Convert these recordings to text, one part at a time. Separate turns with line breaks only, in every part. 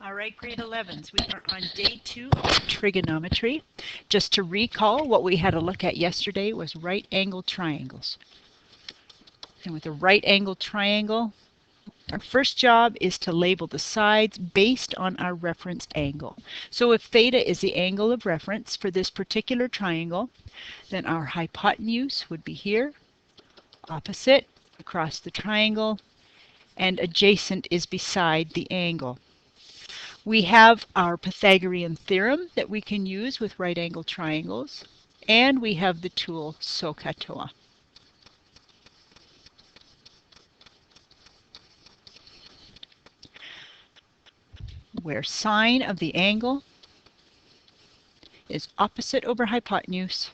All right, grade 11s, we are on day 2 of trigonometry. Just to recall, what we had a look at yesterday was right angle triangles. And with a right angle triangle, our first job is to label the sides based on our reference angle. So if theta is the angle of reference for this particular triangle, then our hypotenuse would be here, opposite across the triangle, and adjacent is beside the angle. We have our Pythagorean theorem that we can use with right angle triangles, and we have the tool SOHCAHTOA. Where sine of the angle is opposite over hypotenuse,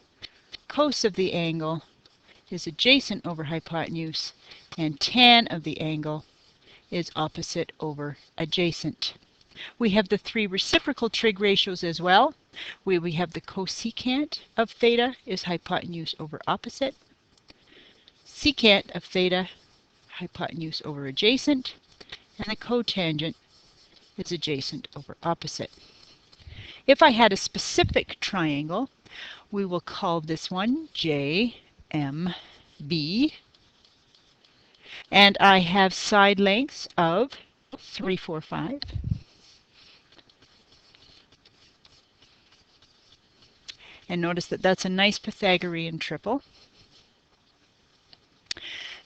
cos of the angle is adjacent over hypotenuse, and tan of the angle is opposite over adjacent. We have the 3 reciprocal trig ratios as well. We have the cosecant of theta is hypotenuse over opposite, secant of theta, hypotenuse over adjacent, and the cotangent is adjacent over opposite. If I had a specific triangle, we will call this one JMB, and I have side lengths of 3, 4, 5. And notice that that's a nice Pythagorean triple.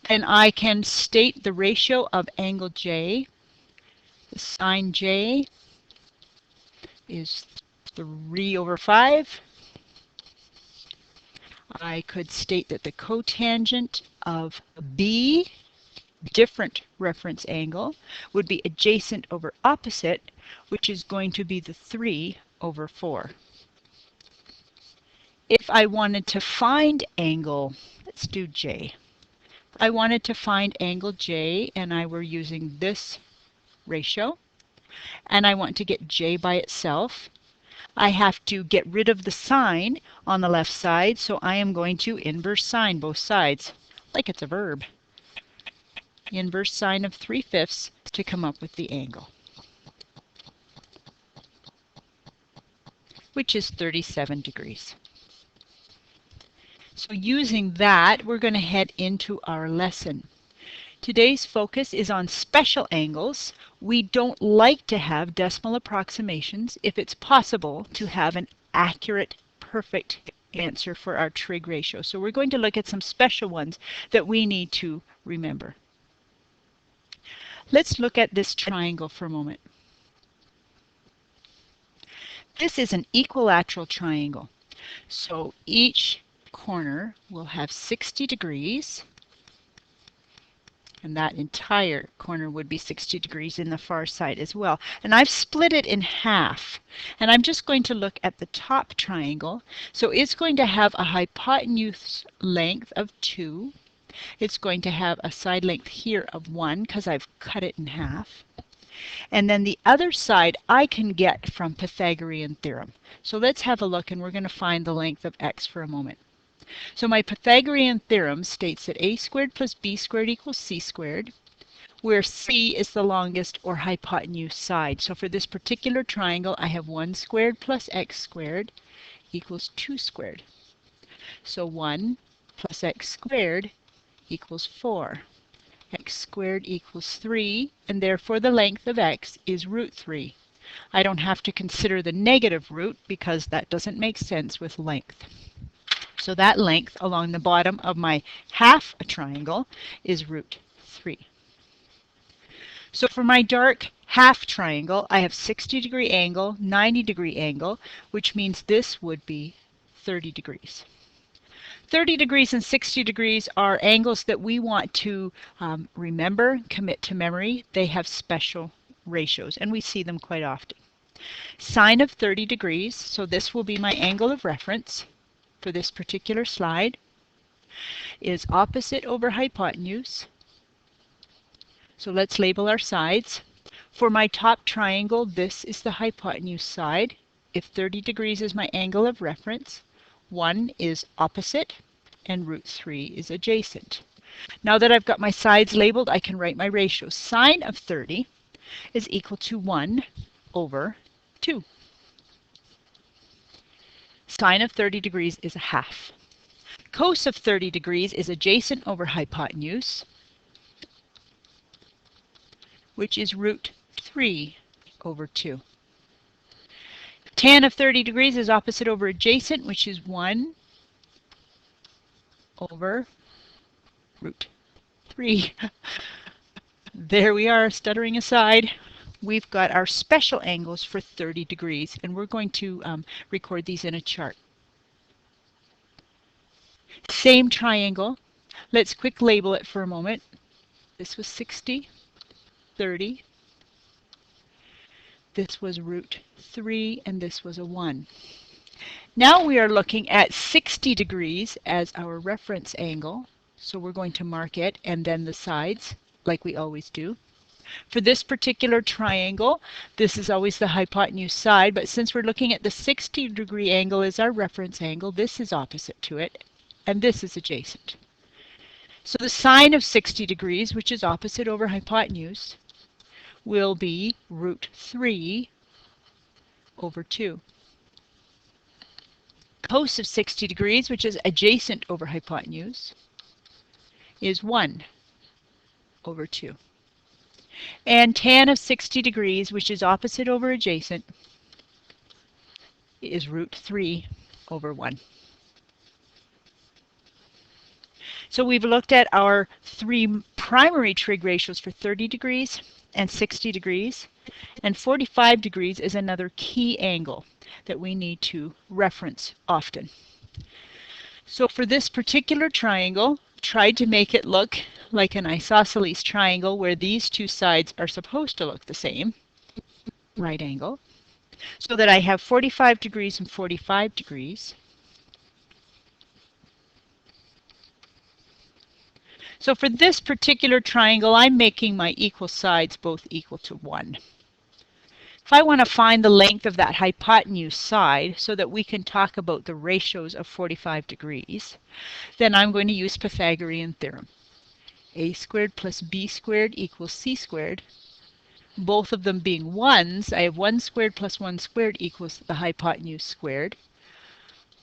Then I can state the ratio of angle J. The sine J is 3 over 5. I could state that the cotangent of B, different reference angle, would be adjacent over opposite, which is going to be the 3 over 4. If I wanted to find angle, let's do J. If I wanted to find angle J and I were using this ratio, and I want to get J by itself, I have to get rid of the sine on the left side, so I am going to inverse sine both sides, like it's a verb. Inverse sine of 3/5 to come up with the angle, which is 37 degrees. So using that, we're going to head into our lesson. Today's focus is on special angles. We don't like to have decimal approximations if it's possible to have an accurate, perfect answer for our trig ratio. So we're going to look at some special ones that we need to remember. Let's look at this triangle for a moment. This is an equilateral triangle. So each corner will have 60 degrees, and that entire corner would be 60 degrees in the far side as well. And I've split it in half, and I'm just going to look at the top triangle. So it's going to have a hypotenuse length of 2. It's going to have a side length here of 1 because I've cut it in half. And then the other side I can get from Pythagorean theorem. So let's have a look, and we're going to find the length of x for a moment. So my Pythagorean theorem states that a squared plus b squared equals c squared, where c is the longest or hypotenuse side. So for this particular triangle, I have 1 squared plus x squared equals 2 squared. So 1 plus x squared equals 4. X squared equals 3, and therefore the length of x is root 3. I don't have to consider the negative root because that doesn't make sense with length. So that length along the bottom of my half a triangle is root 3. So for my dark half triangle, I have 60-degree angle, 90-degree angle, which means this would be 30 degrees. 30 degrees and 60 degrees are angles that we want to remember, commit to memory. They have special ratios, and we see them quite often. Sine of 30 degrees, so this will be my angle of reference for this particular slide, is opposite over hypotenuse. So let's label our sides. For my top triangle, this is the hypotenuse side. If 30 degrees is my angle of reference, 1 is opposite and root 3 is adjacent. Now that I've got my sides labeled, I can write my ratio. Sine of 30 is equal to 1 over 2. Sine of 30 degrees is a half. Cos of 30 degrees is adjacent over hypotenuse, which is root 3 over 2. Tan of 30 degrees is opposite over adjacent, which is 1 over root 3. There we are, stuttering aside. We've got our special angles for 30 degrees, and we're going to record these in a chart. Same triangle. Let's quick label it for a moment. This was 60, 30. This was root 3, and this was a 1. Now we are looking at 60 degrees as our reference angle. So we're going to mark it and then the sides, like we always do. For this particular triangle, this is always the hypotenuse side, but since we're looking at the 60-degree angle as our reference angle, this is opposite to it, and this is adjacent. So the sine of 60 degrees, which is opposite over hypotenuse, will be root 3 over 2. Cos of 60 degrees, which is adjacent over hypotenuse, is 1 over 2. And tan of 60 degrees, which is opposite over adjacent, is root 3 over 1. So we've looked at our 3 primary trig ratios for 30 degrees and 60 degrees, and 45 degrees is another key angle that we need to reference often. So for this particular triangle, tried to make it look like an isosceles triangle where these two sides are supposed to look the same, right angle, so that I have 45 degrees and 45 degrees. So for this particular triangle, I'm making my equal sides both equal to 1. If I want to find the length of that hypotenuse side so that we can talk about the ratios of 45 degrees, then I'm going to use Pythagorean theorem. A squared plus b squared equals c squared. Both of them being 1s, I have 1 squared plus 1 squared equals the hypotenuse squared.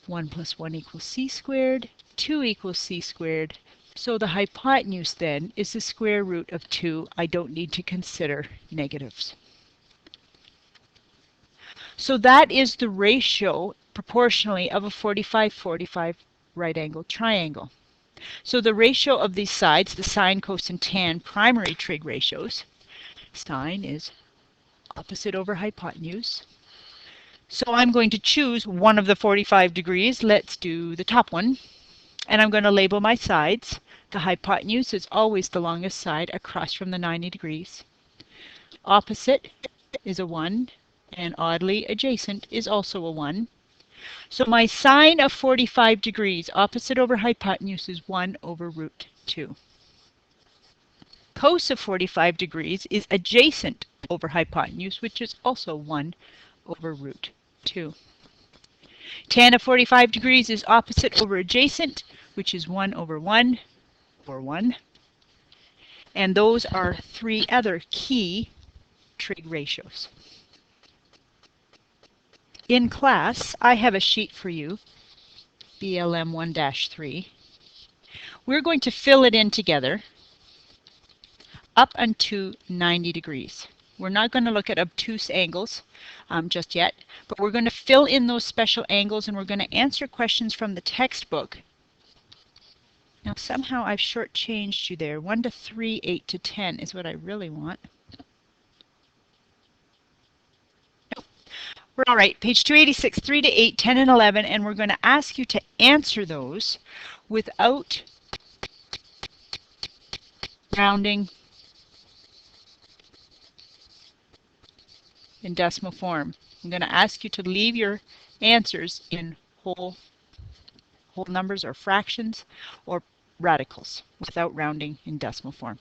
1 plus 1 equals c squared. 2 equals c squared. So the hypotenuse then is the square root of 2. I don't need to consider negatives. So that is the ratio proportionally of a 45-45 right angled triangle. So the ratio of these sides, the sine, cos, and tan primary trig ratios, sine is opposite over hypotenuse. So I'm going to choose one of the 45 degrees. Let's do the top one. And I'm going to label my sides. The hypotenuse is always the longest side across from the 90 degrees. Opposite is a 1, and oddly adjacent is also a 1. So my sine of 45 degrees opposite over hypotenuse is 1 over root 2. Cos of 45 degrees is adjacent over hypotenuse, which is also 1 over root 2. Tan of 45 degrees is opposite over adjacent, which is 1 over 1, or 1. And those are 3 other key trig ratios. In class, I have a sheet for you, BLM 1-3. We're going to fill it in together up unto 90 degrees. We're not going to look at obtuse angles just yet, but we're going to fill in those special angles and we're going to answer questions from the textbook. Now somehow I've shortchanged you there. 1 to 3, 8 to 10 is what I really want. We're all right. Page 286, 3 to 8, 10 and 11, and we're going to ask you to answer those without rounding in decimal form. I'm going to ask you to leave your answers in whole numbers or fractions or radicals without rounding in decimal form.